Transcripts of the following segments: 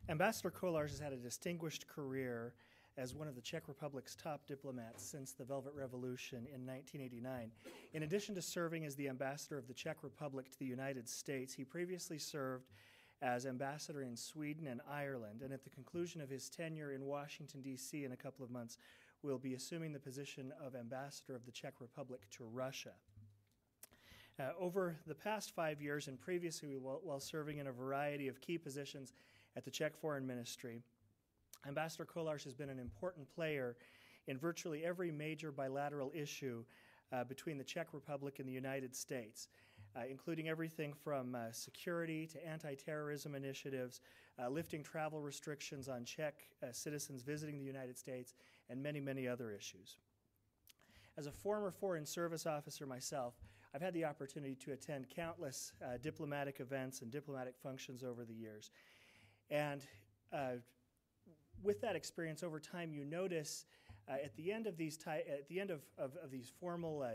Ambassador Kolár has had a distinguished career as one of the Czech Republic's top diplomats since the Velvet Revolution in 1989. In addition to serving as the ambassador of the Czech Republic to the United States, he previously served as ambassador in Sweden and Ireland, and at the conclusion of his tenure in Washington, D.C. in a couple of months, will be assuming the position of ambassador of the Czech Republic to Russia. Over the past 5 years and previously while serving in a variety of key positions at the Czech Foreign Ministry, Ambassador Kolár has been an important player in virtually every major bilateral issue between the Czech Republic and the United States, including everything from security to anti-terrorism initiatives, lifting travel restrictions on Czech citizens visiting the United States, and many, many other issues. As a former Foreign Service officer myself, I've had the opportunity to attend countless diplomatic events and diplomatic functions over the years. And with that experience over time, you notice at the end of these these formal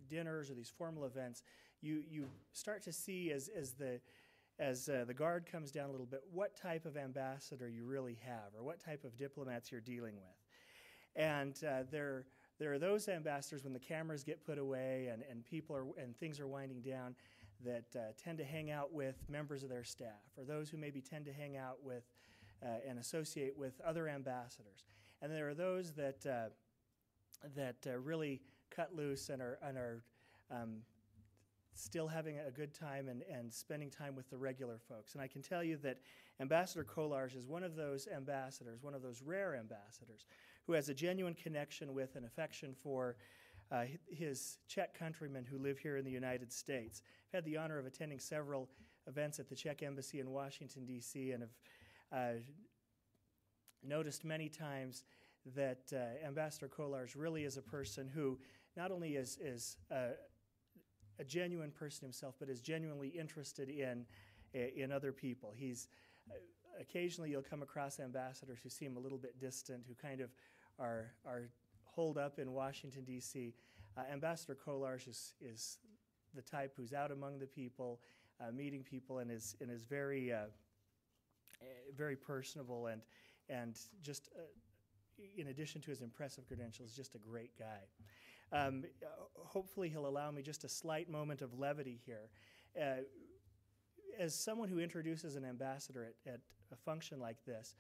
dinners or these formal events, you start to see as the guard comes down a little bit what type of ambassador you really have or what type of diplomats you're dealing with. And there are those ambassadors when the cameras get put away and things are winding down that tend to hang out with members of their staff, or those who maybe tend to hang out with and associate with other ambassadors. And there are those that really cut loose and are still having a good time and spending time with the regular folks. And I can tell you that Ambassador Kolár is one of those ambassadors, one of those rare ambassadors, who has a genuine connection with and affection for his Czech countrymen who live here in the United States. I've had the honor of attending several events at the Czech Embassy in Washington, D.C., and have noticed many times that Ambassador Kolár really is a person who not only is a genuine person himself, but is genuinely interested in other people. He's occasionally you'll come across ambassadors who seem a little bit distant, who kind of are holed up in Washington, D.C. Ambassador Kolár is the type who's out among the people, meeting people, and is very very personable and just in addition to his impressive credentials, just a great guy. Hopefully he'll allow me just a slight moment of levity here. As someone who introduces an ambassador at a function like this,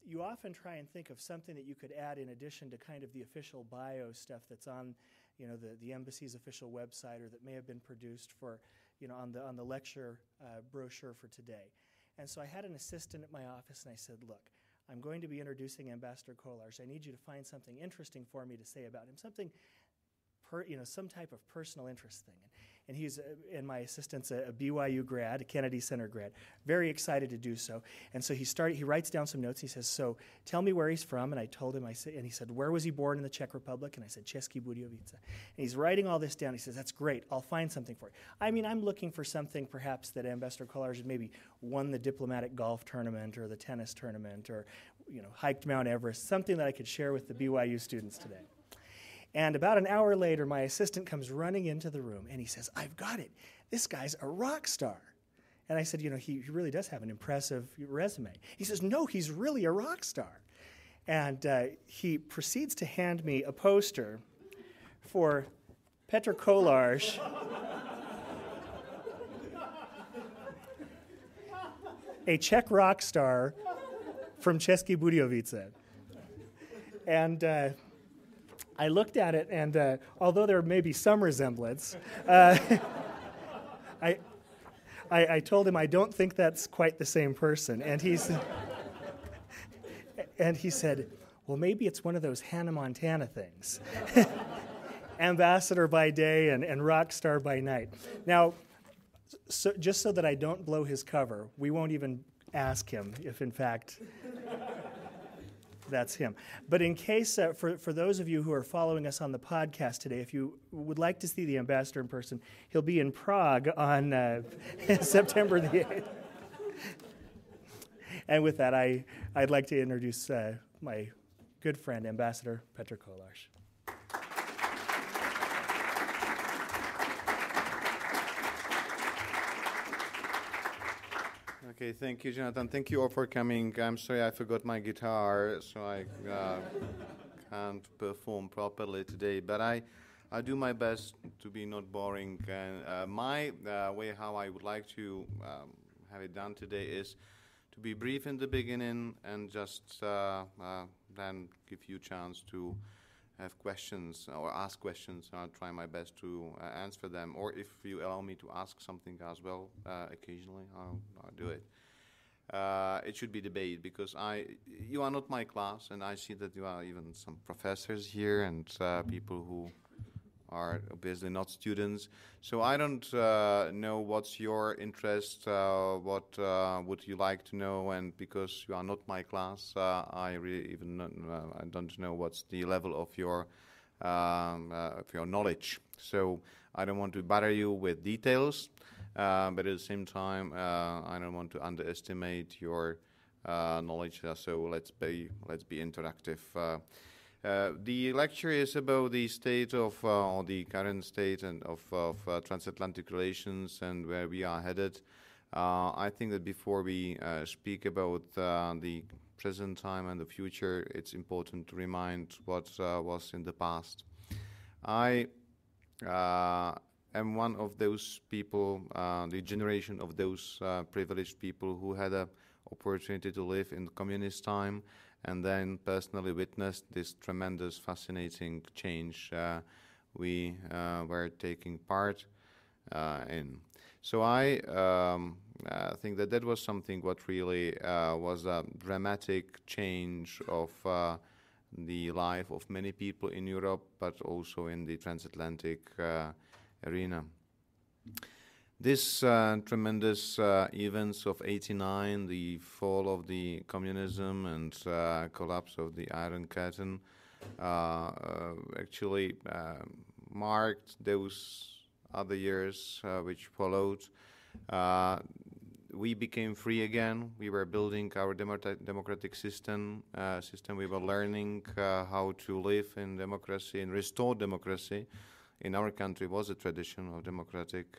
you often try and think of something that you could add in addition to kind of the official bio stuff that's on, the embassy's official website, or that may have been produced for, on the lecture brochure for today. And so I had an assistant at my office, and I said, look, I'm going to be introducing Ambassador Kolár. I need you to find something interesting for me to say about him, something, some type of personal interest thing. And he's, and my assistant's a BYU grad, a Kennedy Center grad, very excited to do so. And so he writes down some notes. He says, so tell me where he's from. And I told him, and he said, where was he born in the Czech Republic? And I said, České Budějovice. And he's writing all this down. He says, that's great. I'll find something for you. I mean, I'm looking for something perhaps that Ambassador Kolár had maybe won the diplomatic golf tournament or the tennis tournament or, hiked Mount Everest, something that I could share with the BYU students today. And about an hour later, my assistant comes running into the room, and he says, I've got it. This guy's a rock star. And I said, he really does have an impressive resume. He says, no, he's really a rock star. And he proceeds to hand me a poster for Petr Kolár, a Czech rock star from České Budějovice. And I looked at it, and although there may be some resemblance, I told him I don't think that's quite the same person. And he said, well, maybe it's one of those Hannah Montana things. Ambassador by day and rock star by night. Now, just so that I don't blow his cover, we won't even ask him if, in fact, that's him. But in case, for those of you who are following us on the podcast today, if you would like to see the ambassador in person, he'll be in Prague on September the 8th. And with that, I'd like to introduce my good friend, Ambassador Petr Kolár. Okay, thank you, Jonathan. Thank you all for coming. I'm sorry I forgot my guitar, so I can't perform properly today, but I do my best to be not boring. And my way how I would like to have it done today is to be brief in the beginning and just then give you a chance to have questions or ask questions. I'll try my best to answer them, or if you allow me to ask something as well occasionally, I'll do it. It should be debate because you are not my class, and I see that you are even some professors here and people who are obviously not students. So I don't know what's your interest, what would you like to know, and because you are not my class, I really even I don't know what's the level of your knowledge. So I don't want to bother you with details, but at the same time, I don't want to underestimate your knowledge. So let's be interactive. The lecture is about the state of, or the current state and of transatlantic relations and where we are headed. I think that before we speak about the present time and the future, it's important to remind what was in the past. I am one of those people, the generation of those privileged people who had an opportunity to live in communist time, and then personally witnessed this tremendous, fascinating change we were taking part in. So I think that was something what really was a dramatic change of the life of many people in Europe, but also in the transatlantic arena. This tremendous events of '89, the fall of the communism and collapse of the Iron Curtain, actually marked those other years which followed. We became free again. We were building our democratic system. We were learning how to live in democracy and restore democracy. In our country was a tradition of democratic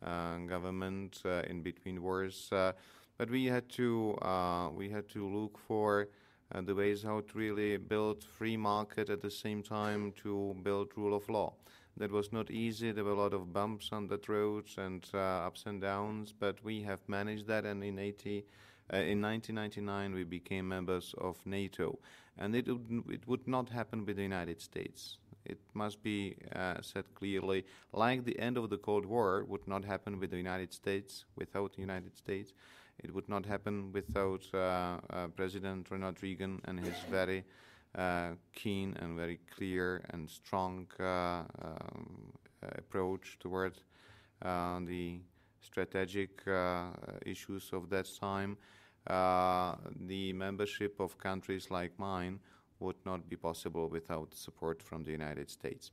government in between wars, but we had to look for the ways how to really build free market at the same time to build rule of law. That was not easy. There were a lot of bumps on that road and ups and downs, but we have managed that. And in 1999 we became members of NATO, and it would not happen with the United States. It must be said clearly, like the end of the Cold War would not happen with the United States, without the United States. It would not happen without President Ronald Reagan and his very keen and very clear and strong approach toward the strategic issues of that time. The membership of countries like mine would not be possible without support from the United States.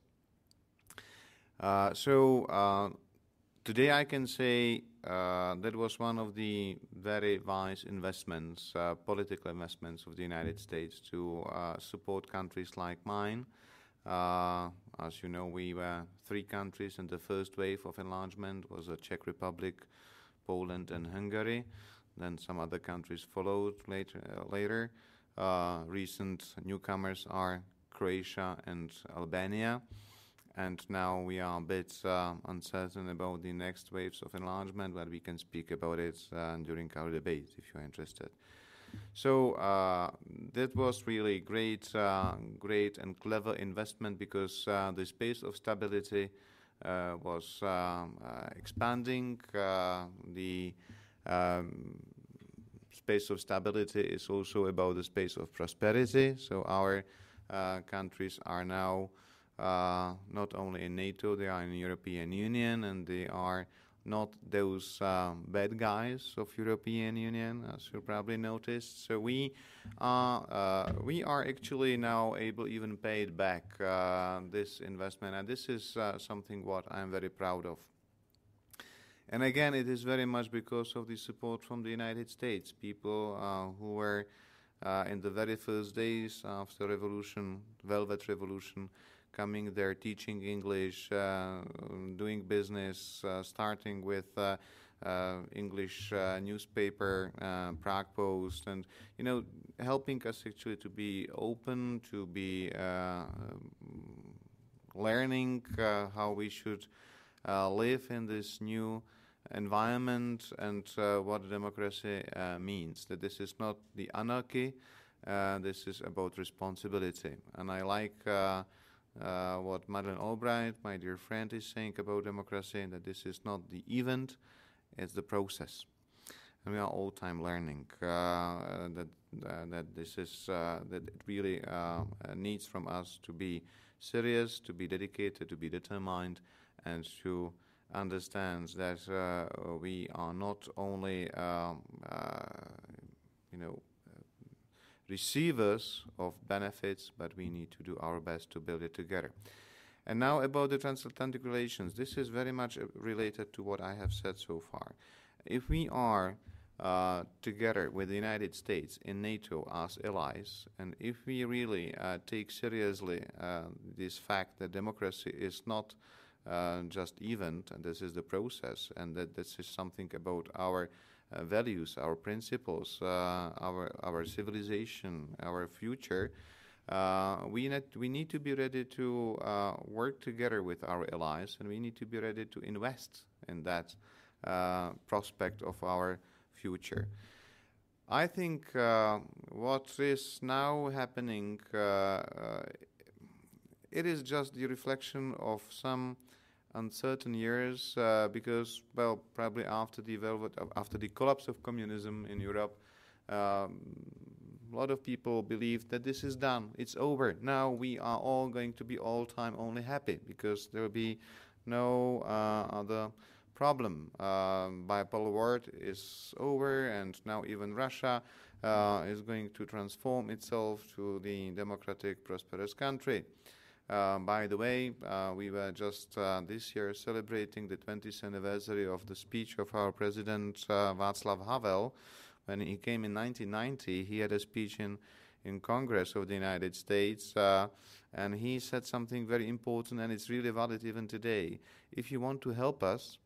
Today I can say that was one of the very wise investments, political investments of the United States to support countries like mine. As you know, we were 3 countries in the first wave of enlargement. Was the Czech Republic, Poland and Hungary. Then some other countries followed later. Recent newcomers are Croatia and Albania, and now we are a bit uncertain about the next waves of enlargement, but we can speak about it during our debate if you're interested. So that was really great and clever investment because the space of stability was expanding. The space of stability is also about the space of prosperity. So our countries are now not only in NATO, they are in the European Union, and they are not those bad guys of European Union, as you probably noticed. So we are actually now able even pay it back this investment, and this is something what I'm very proud of. And again, it is very much because of the support from the United States. People who were in the very first days after revolution, Velvet Revolution, coming there, teaching English, doing business, starting with English newspaper, Prague Post, and helping us actually to be open, to be learning how we should live in this new environment and what democracy means. That this is not the anarchy, this is about responsibility. And I like what Madeleine Albright, my dear friend, is saying about democracy, that this is not the event, it's the process. And we are all time learning that this is that it really needs from us to be serious, to be dedicated, to be determined, and to understand that we are not only receivers of benefits, but we need to do our best to build it together. And now about the transatlantic relations. This is very much related to what I have said so far. If we are together with the United States in NATO as allies, and if we really take seriously this fact that democracy is not just event, and this is the process, and that this is something about our values, our principles, our civilization, our future, we need to be ready to work together with our allies, and we need to be ready to invest in that prospect of our future. I think what is now happening, it is just the reflection of some uncertain years because, well, probably after the collapse of communism in Europe, a lot of people believe that this is done, it's over. Now we are all going to be all time only happy because there will be no other problem. Bipolar world is over, and now even Russia is going to transform itself to the democratic, prosperous country. By the way, we were just this year celebrating the 20th anniversary of the speech of our president Václav Havel. When he came in 1990, he had a speech in Congress of the United States, and he said something very important, and it's really valid even today. If you want to help us,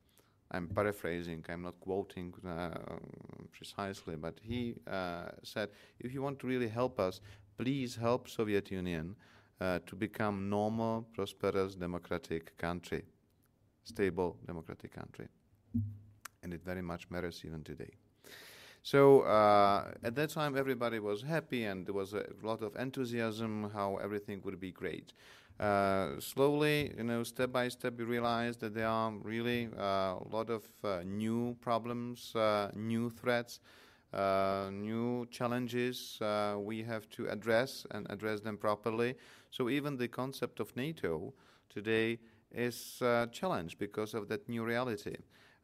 I'm paraphrasing, I'm not quoting precisely, but he said, if you want to really help us, please help Soviet Union to become normal, prosperous, democratic country, stable, democratic country. And it very much matters even today. So at that time, everybody was happy, and there was a lot of enthusiasm how everything would be great. Slowly, step by step, we realized that there are really a lot of new problems, new threats, new challenges we have to address and address them properly. So even the concept of NATO today is challenged because of that new reality.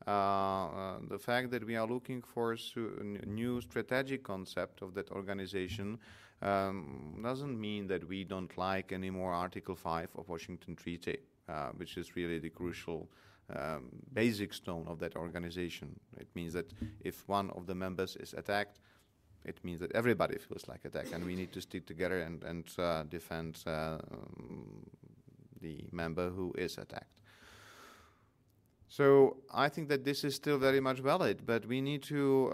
The fact that we are looking for a new strategic concept of that organization doesn't mean that we don't like anymore Article 5 of Washington Treaty, which is really the crucial basic stone of that organization. It means that if one of the members is attacked, it means that everybody feels like attacked, and we need to stick together and defend the member who is attacked. So I think that this is still very much valid, but we need to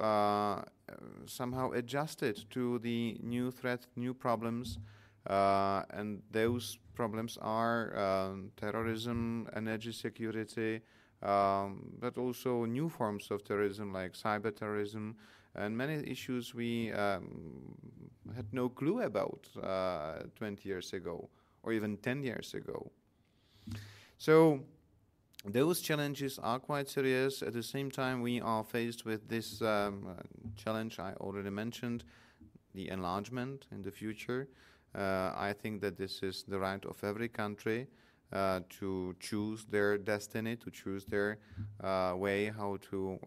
somehow adjust it to the new threats, new problems, and those problems are terrorism, energy security, but also new forms of terrorism like cyber terrorism, and many issues we had no clue about 20 years ago or even 10 years ago. So those challenges are quite serious. At the same time, we are faced with this challenge I already mentioned, the enlargement in the future. I think that this is the right of every country to choose their destiny, to choose their way how to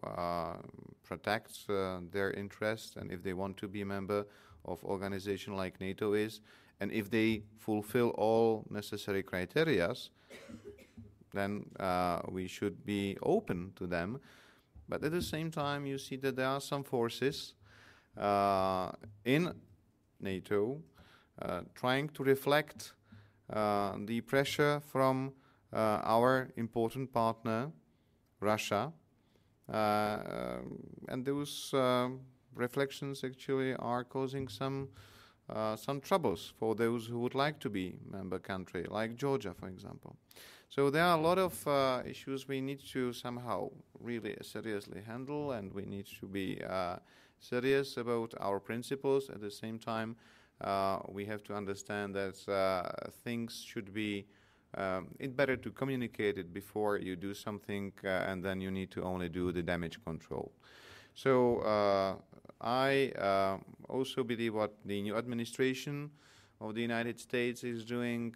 protect their interests, and if they want to be a member of organization like NATO is, and if they fulfill all necessary criteria, then we should be open to them. But at the same time, you see that there are some forces in NATO trying to reflect the pressure from our important partner, Russia, And those reflections actually are causing some troubles for those who would like to be member country, like Georgia, for example. So there are a lot of issues we need to somehow really seriously handle, and we need to be serious about our principles. At the same time, we have to understand that things should be it's better to communicate it before you do something, and then you need to only do the damage control. So I also believe what the new administration of the United States is doing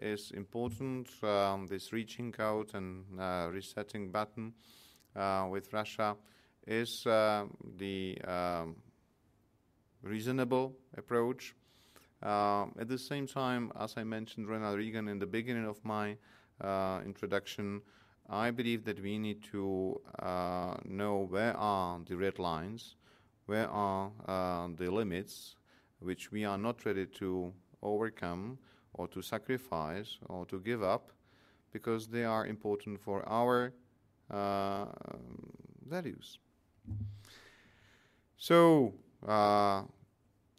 is important. This reaching out and resetting button with Russia is the reasonable approach. At the same time, as I mentioned Ronald Reagan in the beginning of my introduction, I believe that we need to know where are the red lines, where are the limits which we are not ready to overcome or to sacrifice or to give up, because they are important for our values. So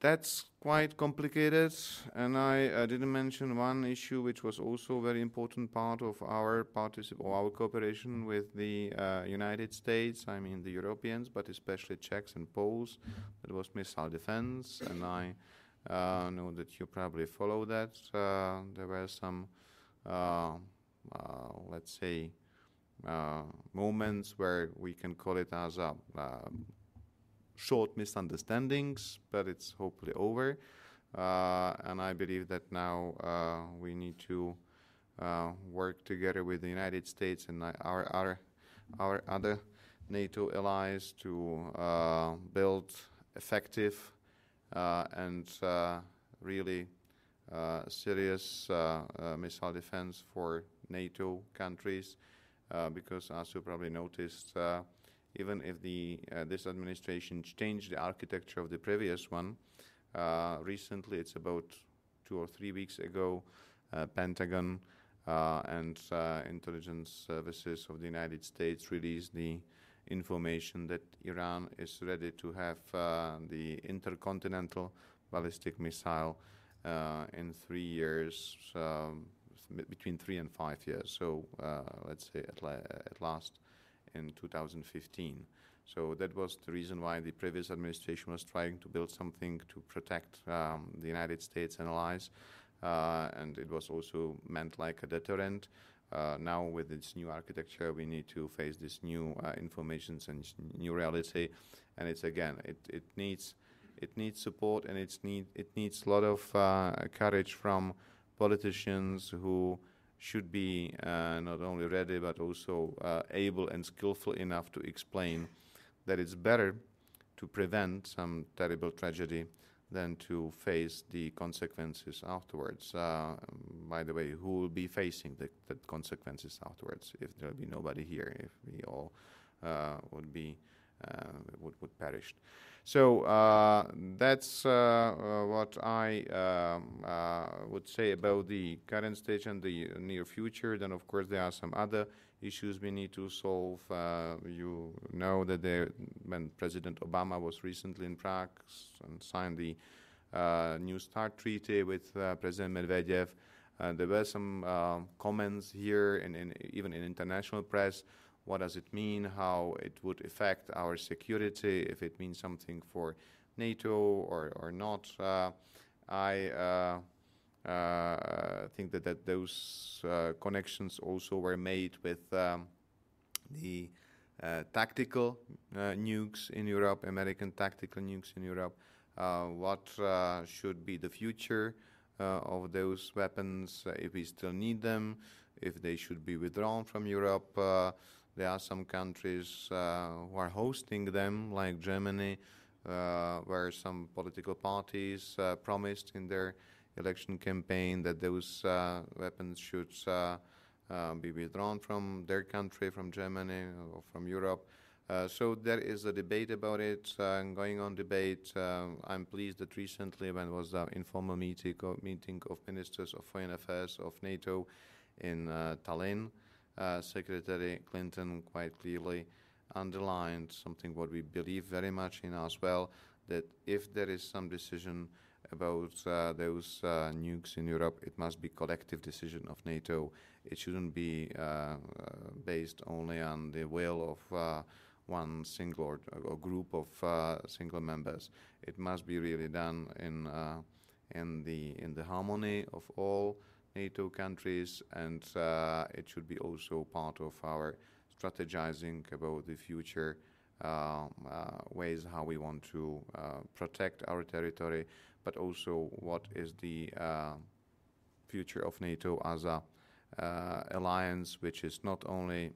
that's quite complicated, and I didn't mention one issue which was also a very important part of our cooperation with the United States. I mean the Europeans, but especially Czechs and Poles. That was missile defense, and I know that you probably follow that. There were some, let's say, moments where we can call it as a short misunderstandings, but it's hopefully over. And I believe that now we need to work together with the United States and our other NATO allies to build effective and really serious missile defense for NATO countries, because as you probably noticed, even if this administration changed the architecture of the previous one, recently, it's about 2 or 3 weeks ago, Pentagon and intelligence services of the United States released the information that Iran is ready to have the intercontinental ballistic missile in 3 years, between 3 and 5 years. So let's say at last in 2015. So that was the reason why the previous administration was trying to build something to protect the United States and allies, and it was also meant like a deterrent. Now with this new architecture, we need to face this new information and new reality, and it's again, it needs support, and it needs a lot of courage from politicians who should be not only ready but also able and skillful enough to explain that it's better to prevent some terrible tragedy than to face the consequences afterwards. By the way, who will be facing the consequences afterwards if there will be nobody here, if we all would perish? So that's what I would say about the current stage and the near future. Then, of course, there are some other issues we need to solve. You know that when President Obama was recently in Prague and signed the New START treaty with President Medvedev, there were some comments here and even in international press. What does it mean? How it would affect our security? If it means something for NATO or not? I think that those connections also were made with the tactical nukes in Europe, American tactical nukes in Europe. What should be the future of those weapons, if we still need them, if they should be withdrawn from Europe? There are some countries who are hosting them, like Germany, where some political parties promised in their election campaign that those weapons should be withdrawn from their country, from Germany or from Europe. So there is a debate about it, going on debate. I'm pleased that recently, when was the informal meeting of ministers of foreign affairs of NATO in Tallinn, Secretary Clinton quite clearly underlined something what we believe very much in as well, that if there is some decision about those nukes in Europe, it must be collective decision of NATO. It shouldn't be based only on the will of one single or group of single members. It must be really done in the harmony of all NATO countries, and it should be also part of our strategizing about the future ways how we want to protect our territory, but also what is the future of NATO as a alliance which is not only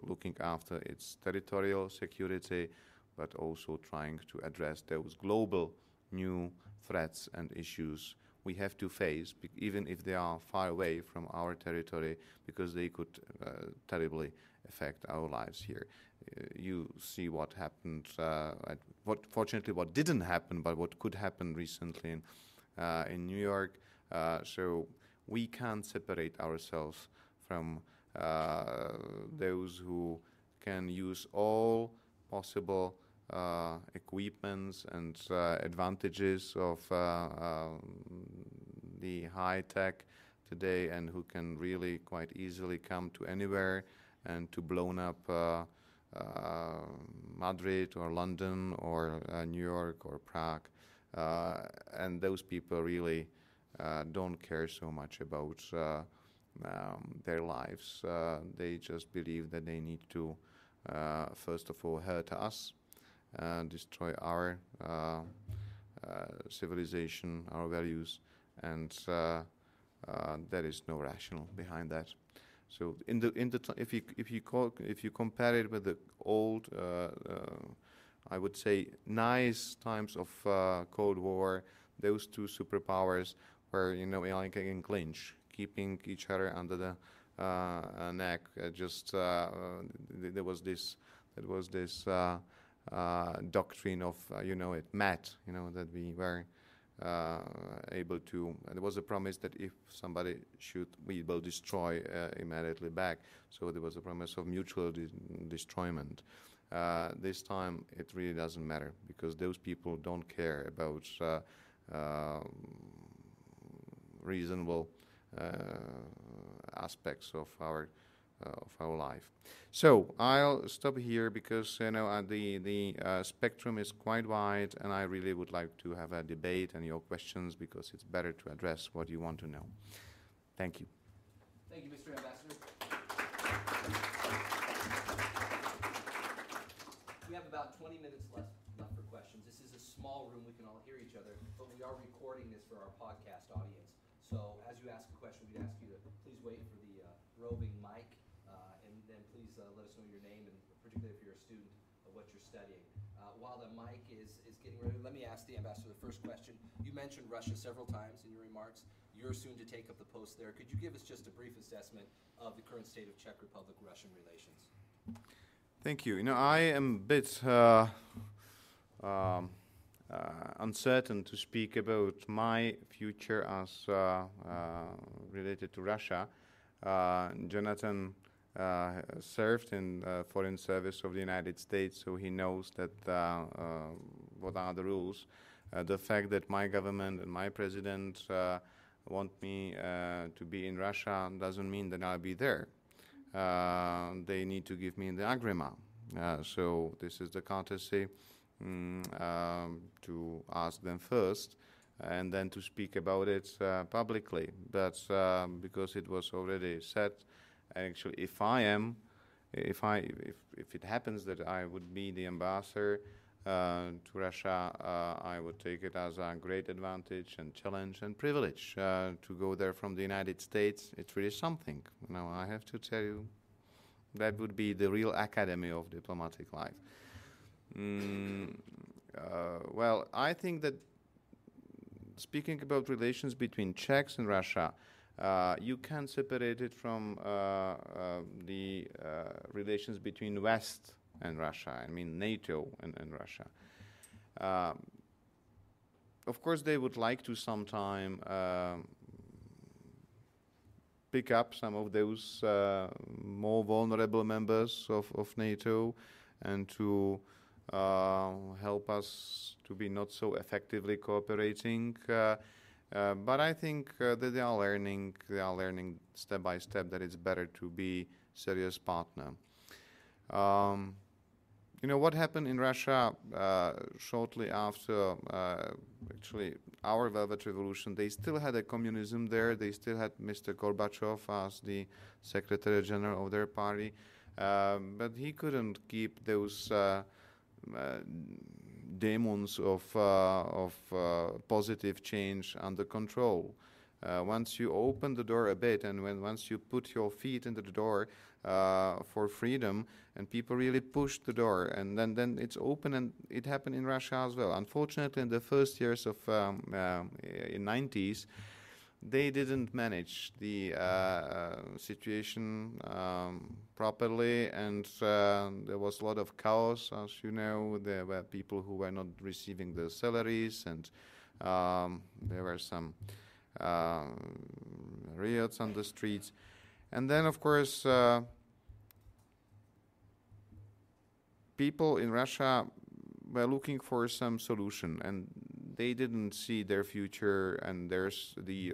looking after its territorial security, but also trying to address those global new threats and issues we have to face, even if they are far away from our territory, because they could terribly affect our lives here. You see what happened, fortunately what didn't happen, but what could happen recently in New York. So we can't separate ourselves from those who can use all possible equipments and advantages of the high tech today, and who can really quite easily come to anywhere and to blow up Madrid or London or New York or Prague. And those people really don't care so much about their lives. They just believe that they need to, first of all, hurt us, destroy our civilization, our values, and there is no rational behind that. So, if you compare it with the old, I would say, nice times of Cold War, those two superpowers were, like in clinch, keeping each other under the neck. There was this doctrine of, MAT, that we were able to. There was a promise that if somebody shoot, we will destroy immediately back. So there was a promise of mutual destroyment. This time it really doesn't matter, because those people don't care about reasonable aspects of our life. So I'll stop here, because the spectrum is quite wide, and I really would like to have a debate and your questions, because it's better to address what you want to know. Thank you. Thank you, Mr. Ambassador. We have about 20 minutes left for questions. This is a small room. We can all hear each other, but we are recording this for our podcast audience. So as you ask a question, we'd ask you to please wait for the roving mic, and then please let us know your name, and particularly if you're a student, of what you're studying. While the mic is getting ready, let me ask the ambassador the first question. You mentioned Russia several times in your remarks. You're soon to take up the post there. Could you give us just a brief assessment of the current state of Czech Republic-Russian relations? Thank you. I am a bit uncertain to speak about my future as related to Russia. Jonathan served in foreign service of the United States, so he knows that what are the rules. The fact that my government and my president want me to be in Russia doesn't mean that I'll be there. They need to give me the agreement. So this is the courtesy to ask them first, and then to speak about it publicly. But because it was already said, actually, if it happens that I would be the ambassador to Russia, I would take it as a great advantage and challenge and privilege to go there from the United States. It's really something. I have to tell you, that would be the real academy of diplomatic life. Well, I think that speaking about relations between Czechs and Russia, you can separate it from the relations between West and Russia. I mean, NATO and Russia. Of course, they would like to sometime pick up some of those more vulnerable members of NATO and to help us to be not so effectively cooperating. But I think that they are learning step by step that it's better to be serious partner. You know what happened in Russia shortly after actually our Velvet Revolution? They still had a communism there. They still had Mr. Gorbachev as the Secretary General of their party, but he couldn't keep those demons of positive change under control. Once you open the door a bit, and once you put your feet into the door for freedom, and people really push the door, and then it's open, and it happened in Russia as well. Unfortunately, in the first years of in 90s, they didn't manage the situation properly, and there was a lot of chaos. As you know, there were people who were not receiving their salaries, and there were some riots on the streets. And then, of course, people in Russia were looking for some solution, and they didn't see their future, and there's the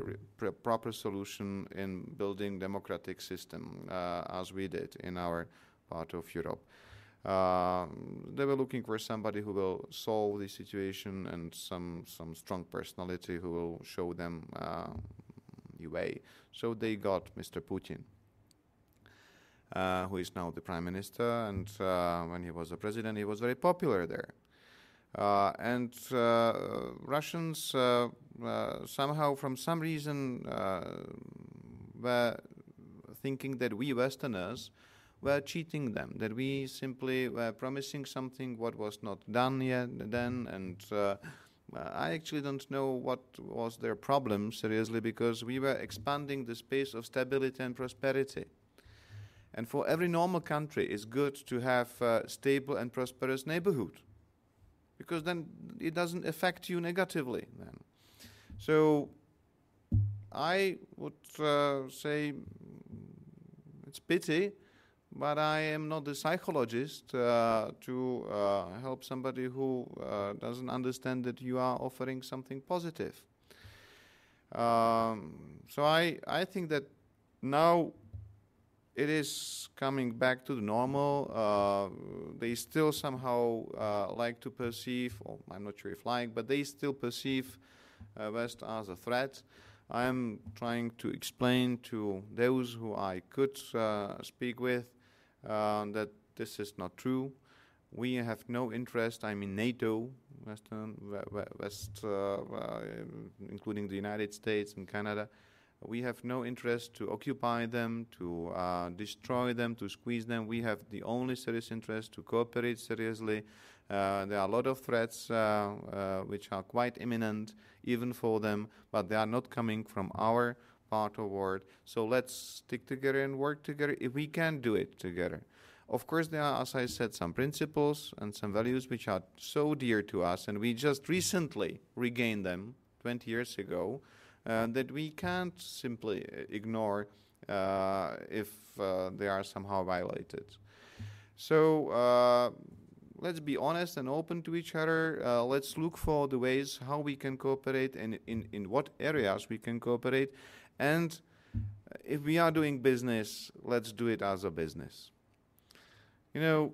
proper solution in building democratic system as we did in our part of Europe. They were looking for somebody who will solve the situation, and some strong personality who will show them the way. So they got Mr. Putin, who is now the prime minister, and when he was a president, he was very popular there. And Russians somehow, from some reason, were thinking that we Westerners were cheating them, that we simply were promising something what was not done yet then, and I actually don't know what was their problem, seriously, because we were expanding the space of stability and prosperity. And for every normal country, it's good to have a stable and prosperous neighborhood, because then it doesn't affect you negatively then. So I would say it's pity, but I am not a psychologist to help somebody who doesn't understand that you are offering something positive. So I think that now it is coming back to the normal. They still somehow like to perceive, or I'm not sure if like, but they still perceive West as a threat. I'm trying to explain to those who I could speak with that this is not true. We have no interest. I mean, NATO, including the United States and Canada. We have no interest to occupy them, to destroy them, to squeeze them. We have the only serious interest to cooperate seriously. There are a lot of threats which are quite imminent, even for them, but they are not coming from our part of the world. So let's stick together and work together if we can do it together. Of course, there are, as I said, some principles and some values which are so dear to us, and we just recently regained them 20 years ago, that we can't simply ignore if they are somehow violated. So let's be honest and open to each other. Let's look for the ways how we can cooperate and in what areas we can cooperate. And if we are doing business, let's do it as a business. You know,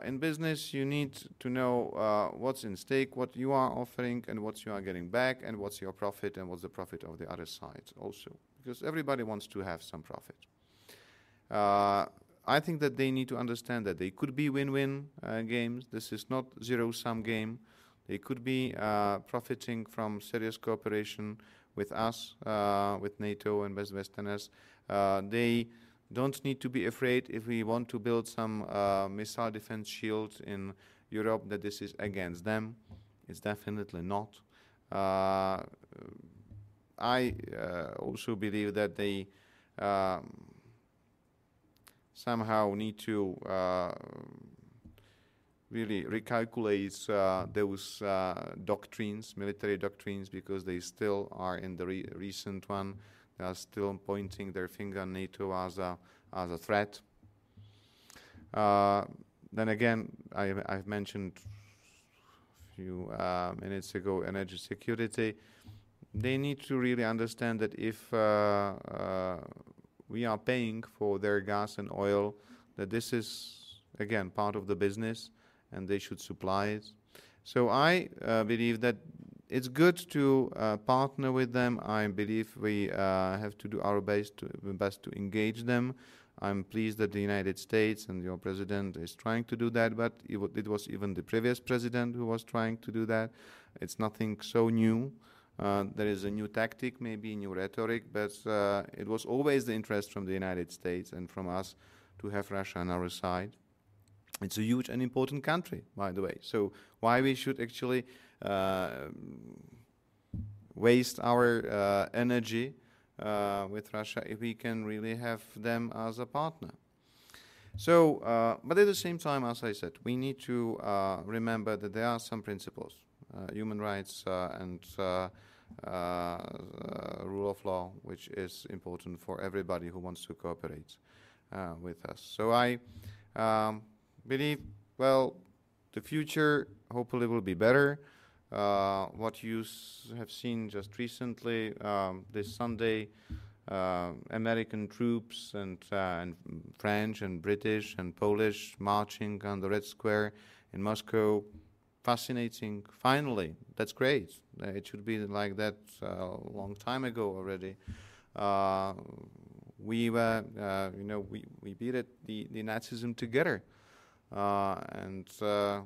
in business, you need to know what's in stake, what you are offering, and what you are getting back, and what's your profit, and what's the profit of the other side also. Because everybody wants to have some profit. I think that they need to understand that they could be win-win games. This is not zero-sum game. They could be profiting from serious cooperation with us, with NATO and Westerners. They don't need to be afraid if we want to build some missile defense shield in Europe that this is against them. It's definitely not. I also believe that they somehow need to really recalculate those doctrines, military doctrines, because they still are in the recent one. They are still pointing their finger at NATO as a threat. then again, I've mentioned a few minutes ago energy security. They need to really understand that if we are paying for their gas and oil, that this is, again, part of the business, and they should supply it. So I believe that it's good to partner with them. I believe we have to do our best to engage them. I'm pleased that the United States and your president is trying to do that, but it was even the previous president who was trying to do that. It's nothing so new. There is a new tactic, maybe new rhetoric, but it was always the interest from the United States and from us to have Russia on our side. It's a huge and important country, by the way. So why we should actually waste our energy with Russia if we can really have them as a partner? So, but at the same time, as I said, we need to remember that there are some principles, human rights and rule of law, which is important for everybody who wants to cooperate with us. So I believe, well, the future hopefully will be better. What you have seen just recently, this Sunday, American troops and French and British and Polish marching on the Red Square in Moscow, fascinating. Finally, that's great. It should be like that a long time ago already. We were, we beat the Nazism together. And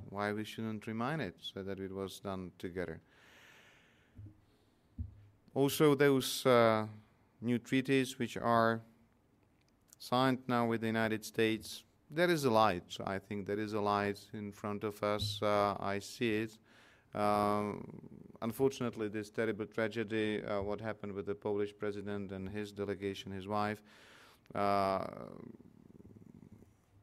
why we shouldn't remind it, so that it was done together. Also, those new treaties which are signed now with the United States, there is a light. I think there is a light in front of us. I see it. Unfortunately, this terrible tragedy, what happened with the Polish president and his delegation, his wife,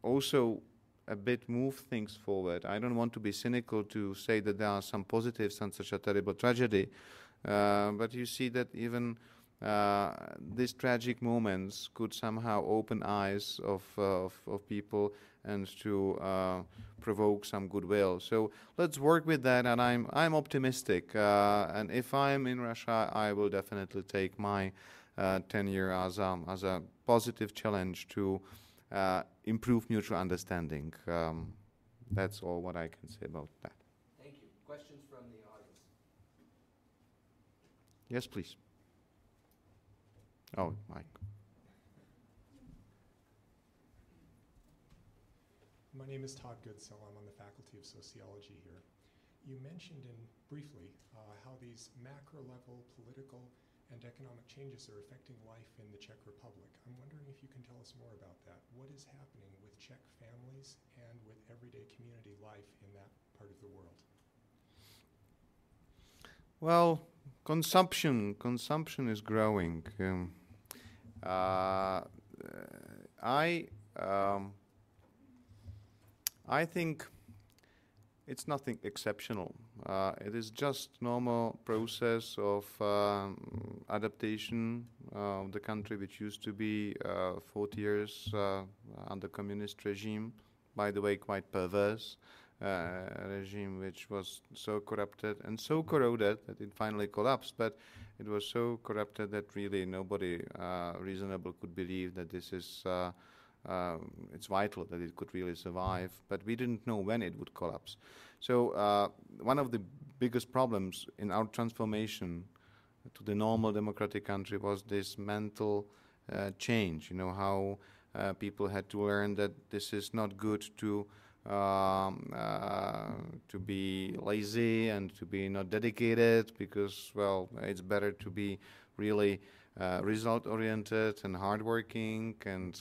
also a bit move things forward. I don't want to be cynical to say that there are some positives on such a terrible tragedy, but you see that even these tragic moments could somehow open eyes of people and to provoke some goodwill. So let's work with that, and I'm optimistic. And if I'm in Russia, I will definitely take my tenure as a positive challenge to improve mutual understanding. That's all what I can say about that. Thank you. Questions from the audience? Yes, please. Oh, Mike. My name is Todd Goodsell. I'm on the Faculty of Sociology here. You mentioned briefly how these macro-level political and economic changes are affecting life in the Czech Republic. I'm wondering if you can tell us more about that. What is happening with Czech families and with everyday community life in that part of the world? Well, consumption is growing. I think it's nothing exceptional. It is just normal process of adaptation of the country, which used to be 40 years under communist regime. By the way, quite perverse regime, which was so corrupted and so corroded that it finally collapsed. But it was so corrupted that really nobody reasonable could believe that this is it's vital that it could really survive. But we didn't know when it would collapse. So one of the biggest problems in our transformation to the normal democratic country was this mental change. You know, how people had to learn that this is not good to be lazy and to be not dedicated, because, well, it's better to be really result-oriented and hardworking and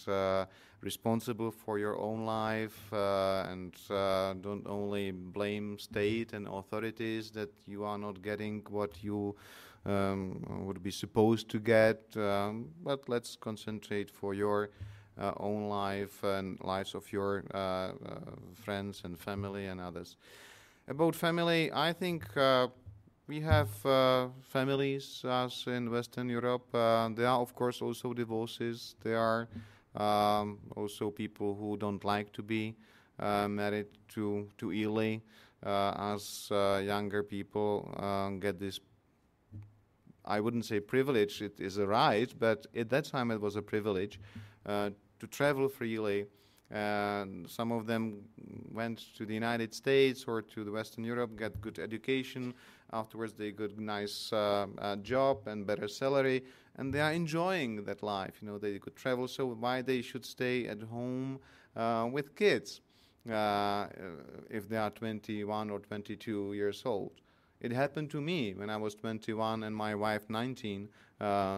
responsible for your own life, and don't only blame state and authorities that you are not getting what you would be supposed to get, but let's concentrate for your own life and lives of your friends and family and others. About family, I think we have families as in Western Europe. There are, of course, also divorces. There are also people who don't like to be married to Ely, as younger people get this, I wouldn't say privilege, it is a right, but at that time it was a privilege to travel freely. And some of them went to the United States or to the Western Europe, get good education. Afterwards, they got nice job and better salary, and they are enjoying that life. You know, they could travel. So why they should stay at home with kids if they are 21 or 22 years old? It happened to me when I was 21 and my wife 19.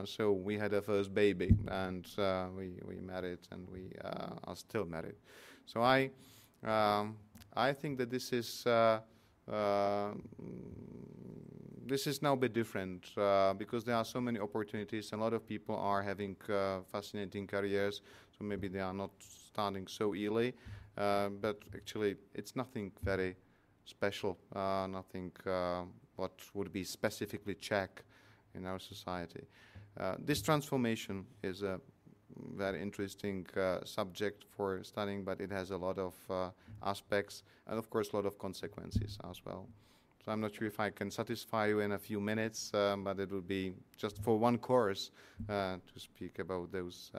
So we had a first baby, and we married, and we are still married. So I think that this is now a bit different because there are so many opportunities. A lot of people are having fascinating careers. So maybe they are not starting so early, but actually it's nothing very special, nothing what would be specifically Czech in our society. This transformation is a very interesting subject for studying, but it has a lot of aspects and, of course, a lot of consequences as well. So I'm not sure if I can satisfy you in a few minutes, but it will be just for one course to speak about those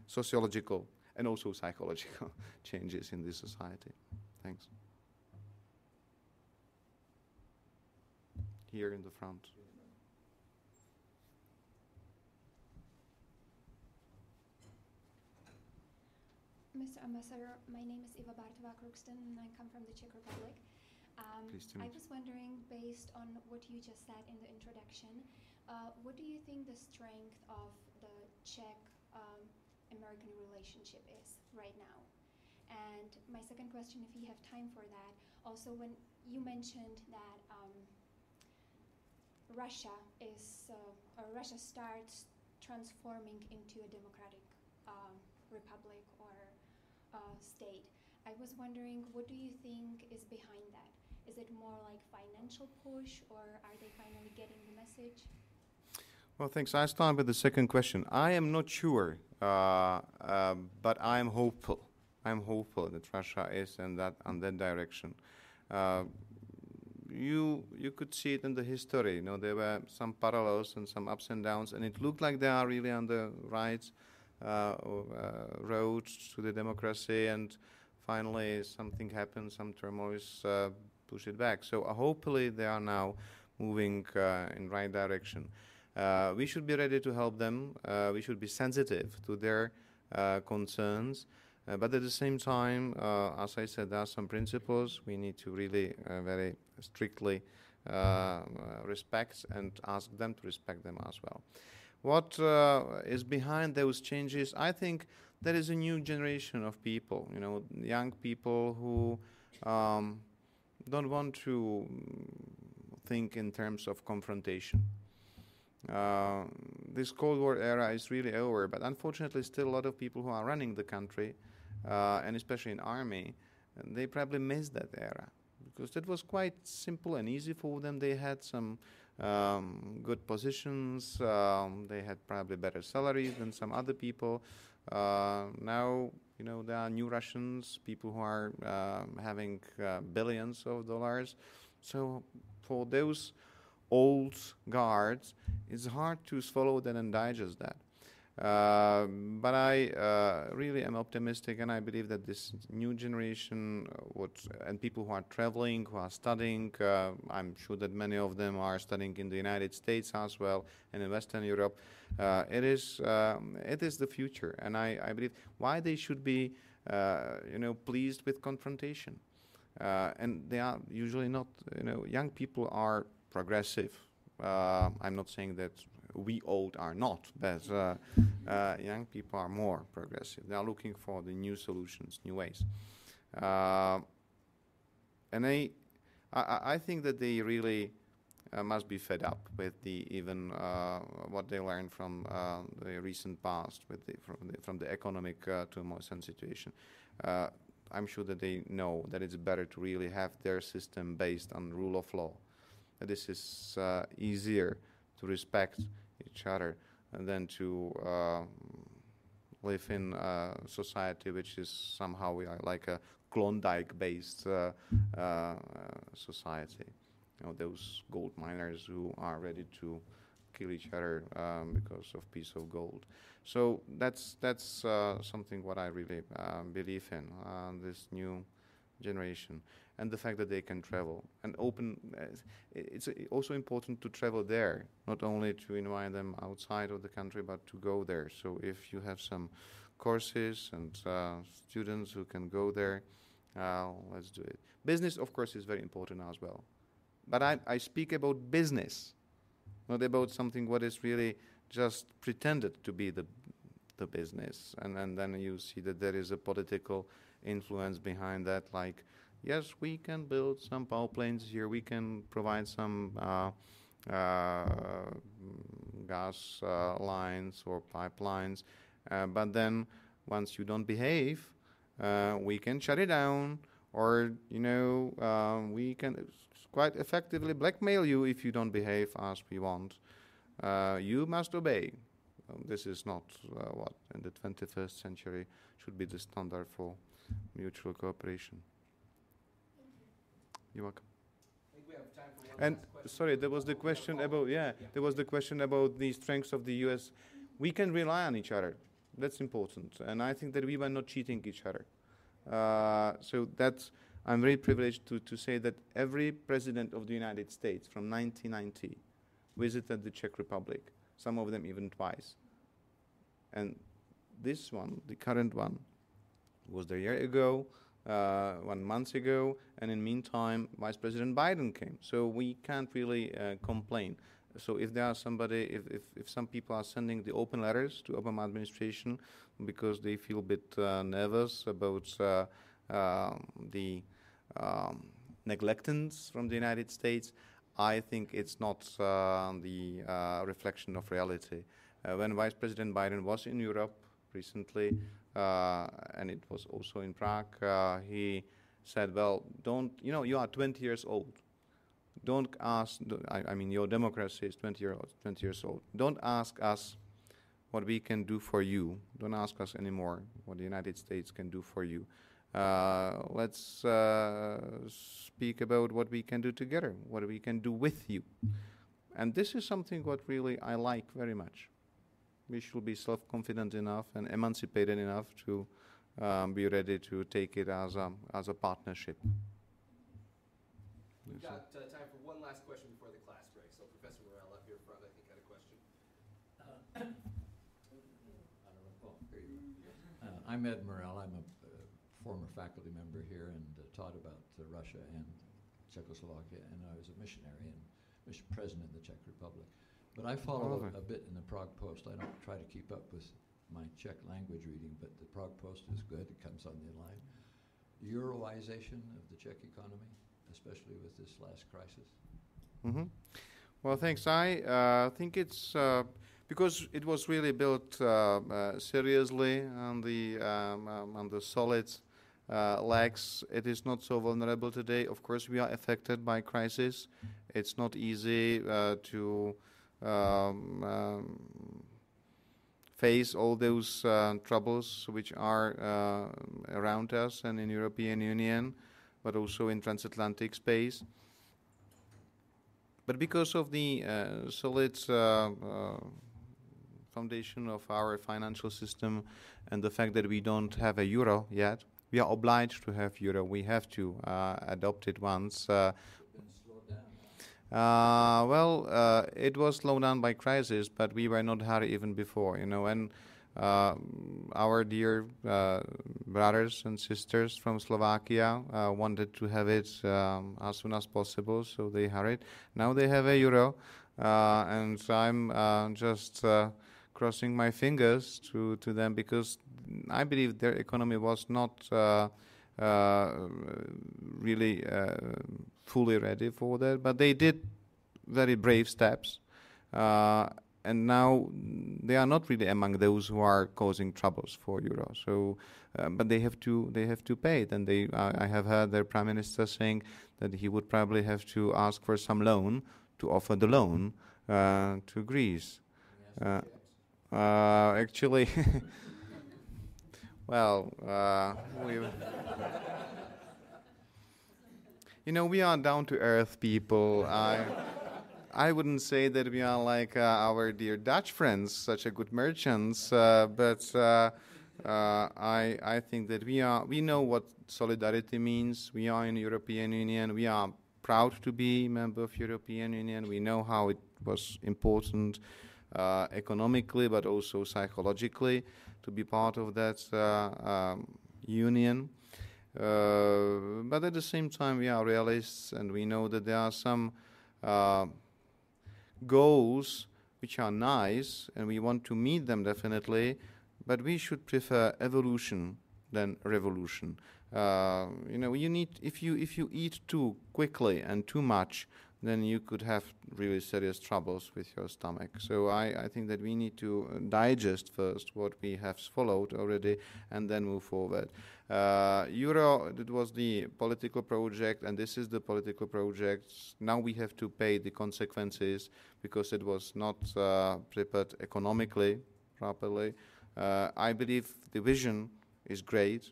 sociological and also psychological changes in this society. Thanks. Here in the front. Mr. Ambassador, my name is Eva Bartová-Kruxton and I come from the Czech Republic. I was wondering, based on what you just said in the introduction, what do you think the strength of the Czech-American relationship is right now? And my second question, if you have time for that, also when you mentioned that Russia starts transforming into a democratic republic or state. I was wondering, what do you think is behind that? Is it more like financial push, or are they finally getting the message? Well, thanks. I start with the second question. I am not sure, but I am hopeful. I'm hopeful that Russia is in that direction. You could see it in the history. You know, there were some parallels and some ups and downs, and it looked like they are really on the right road to the democracy. And finally, something happened. Some turmoil pushed it back. So hopefully, they are now moving in right direction. We should be ready to help them. We should be sensitive to their concerns. But at the same time, as I said, there are some principles we need to really very strictly respect and ask them to respect them as well. What is behind those changes? I think there is a new generation of people, you know, young people who don't want to think in terms of confrontation. This Cold War era is really over, but unfortunately still a lot of people who are running the country, and especially in army, they probably missed that era, because that was quite simple and easy for them. They had some good positions, they had probably better salaries than some other people. Now, you know, there are new Russians, people who are having billions of dollars. So for those old guards, it's hard to swallow that and digest that. But I really am optimistic, and I believe that this new generation and people who are traveling, who are studying, I'm sure that many of them are studying in the United States as well and in Western Europe. It is the future, and I believe why they should be pleased with confrontation. And they are usually not, young people are progressive. I'm not saying that we old are not, but young people are more progressive. They are looking for the new solutions, new ways. And I think that they really must be fed up with what they learned from the recent past, from the economic turmoil and situation. I'm sure that they know that it's better to really have their system based on rule of law. That this is easier to respect each other than to live in a society which is somehow like a Klondike-based society. You know, those gold miners who are ready to kill each other because of piece of gold. So that's something what I really believe in, this new generation, and the fact that they can travel and open. It's also important to travel there, not only to invite them outside of the country, but to go there. So if you have some courses and students who can go there, let's do it. Business, of course, is very important as well. But I speak about business, not about something what is really just pretended to be the business. And then you see that there is a political influence behind that, like, yes, we can build some power plants here, we can provide some gas lines or pipelines, but then once you don't behave, we can shut it down, or, you know, we can quite effectively blackmail you if you don't behave as we want. You must obey. This is not what in the 21st century should be the standard for mutual cooperation. You're welcome. I think we have time for one And last question. sorry, there was the question about there was the question about the strengths of the U.S. We can rely on each other. That's important, and I think that we were not cheating each other. So that's, I'm very privileged to say that every president of the United States from 1990 visited the Czech Republic, some of them even twice. And this one, the current one, was there a year ago, 1 month ago, and in the meantime, Vice President Biden came. So we can't really complain. So if there are somebody, if some people are sending the open letters to Obama administration because they feel a bit nervous about the neglectance from the United States, I think it's not the reflection of reality. When Vice President Biden was in Europe recently, and it was also in Prague, he said, well, don't, you know, you are 20 years old. Don't ask, I mean, your democracy is 20 years old. Don't ask us what we can do for you. Don't ask us anymore what the United States can do for you. Let's speak about what we can do together, what we can do with you. And this is something what really I like very much. We should be self-confident enough and emancipated enough to be ready to take it as a partnership. We've got time for one last question before the class break. So Professor Morel up here front, I think, had a question. I'm Ed Morel. I'm a former faculty member here and taught about Russia and Czechoslovakia, and I was a missionary and mission president of the Czech Republic. But I follow a bit in the Prague Post. I don't try to keep up with my Czech language reading, but the Prague Post is good. It comes on the line. Euroization of the Czech economy, especially with this last crisis? Mm-hmm. Well, thanks. I think it's because it was really built seriously on the solid legs. It is not so vulnerable today. Of course, we are affected by crisis. It's not easy to face all those troubles which are around us and in European Union, but also in transatlantic space. But because of the solid foundation of our financial system and the fact that we don't have a euro yet, we are obliged to have euro. We have to adopt it once. It was slowed down by crisis, but we were not hurry even before, you know, and our dear brothers and sisters from Slovakia wanted to have it as soon as possible, so they hurried. Now they have a euro, and I'm just crossing my fingers to them, because I believe their economy was not really fully ready for that, but they did very brave steps. And now they are not really among those who are causing troubles for euro. So, but they have to pay it. And I have heard their prime minister saying that he would probably have to ask for some loan to offer the loan to Greece. Actually, Well, we are down-to-earth people. I wouldn't say that we are like our dear Dutch friends, such a good merchants, but I think that we know what solidarity means. We are in European Union. We are proud to be a member of European Union. We know how it was important economically, but also psychologically to be part of that union. But at the same time, we are realists, and we know that there are some goals which are nice, and we want to meet them definitely, but we should prefer evolution than revolution. You need, if you eat too quickly and too much, then you could have really serious troubles with your stomach. So I think that we need to digest first what we have swallowed already and then move forward. Euro, it was the political project, and this is the political project. Now we have to pay the consequences because it was not prepared economically properly. I believe the vision is great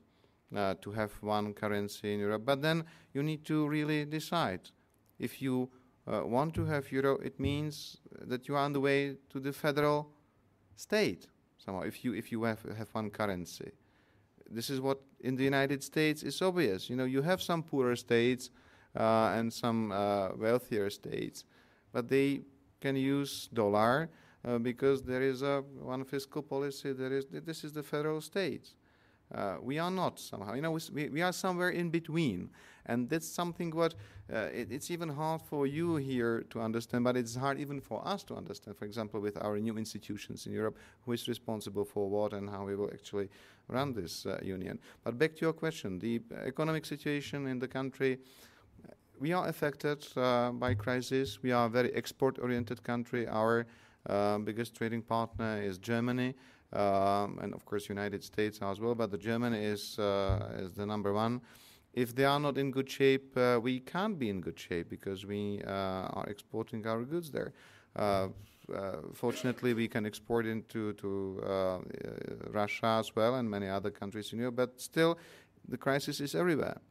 to have one currency in Europe, but then you need to really decide. If you want to have euro, it means that you are on the way to the federal state somehow. If you have one currency, this is what in the United States is obvious. You have some poorer states and some wealthier states, but they can use dollar because there is one fiscal policy. This is the federal states. We are not somehow. We are somewhere in between, and that's something what it's even hard for you here to understand, but it's hard even for us to understand. For example, with our new institutions in Europe, who is responsible for what and how we will actually run this union. But back to your question, the economic situation in the country. We are affected by crisis. We are a very export-oriented country. Our biggest trading partner is Germany. And of course United States as well, but the Germany is the number one. If they are not in good shape, we can't be in good shape because we are exporting our goods there. Fortunately, we can export into Russia as well and many other countries in Europe, but still the crisis is everywhere.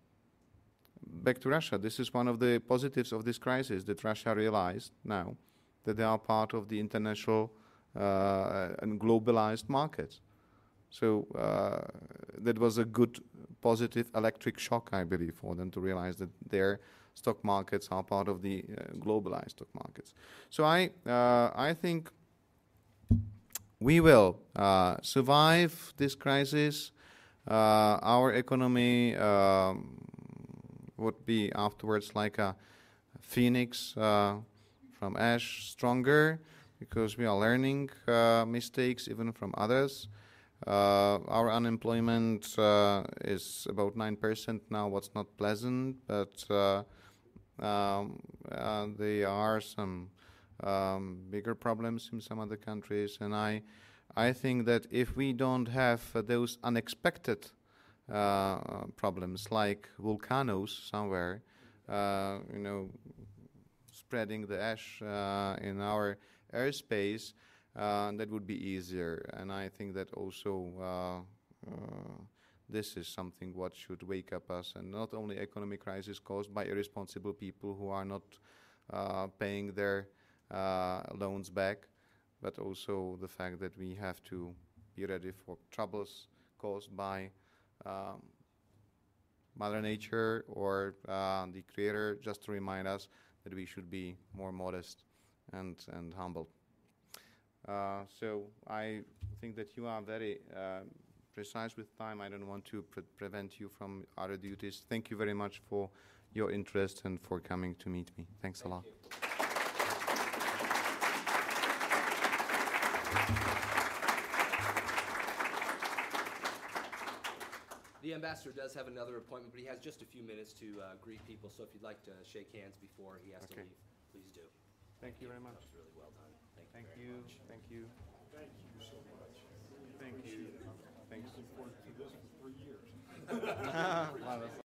Back to Russia, this is one of the positives of this crisis, that Russia realized now that they are part of the international and globalized markets. So that was a good, positive electric shock, I believe, for them to realize that their stock markets are part of the globalized stock markets. So I think we will survive this crisis. Our economy would be afterwards like a phoenix from ash, stronger, because we are learning mistakes even from others. Our unemployment is about 9% now, what's not pleasant, but there are some bigger problems in some other countries, and I think that if we don't have those unexpected problems like volcanoes somewhere, spreading the ash in our airspace, that would be easier. And I think that also this is something what should wake up us, and not only economic crisis caused by irresponsible people who are not paying their loans back, but also the fact that we have to be ready for troubles caused by Mother Nature or the Creator, just to remind us that we should be more modest and humble. So I think that you are very precise with time. I don't want to prevent you from other duties. Thank you very much for your interest and for coming to meet me. Thanks a lot. The ambassador does have another appointment, but he has just a few minutes to greet people. So if you'd like to shake hands before he has to leave, please do. Thank you very much. That was really well done. Thank you. Thank you. Thank you so much. Thank you. Thanks. Looking forward to this for 3 years.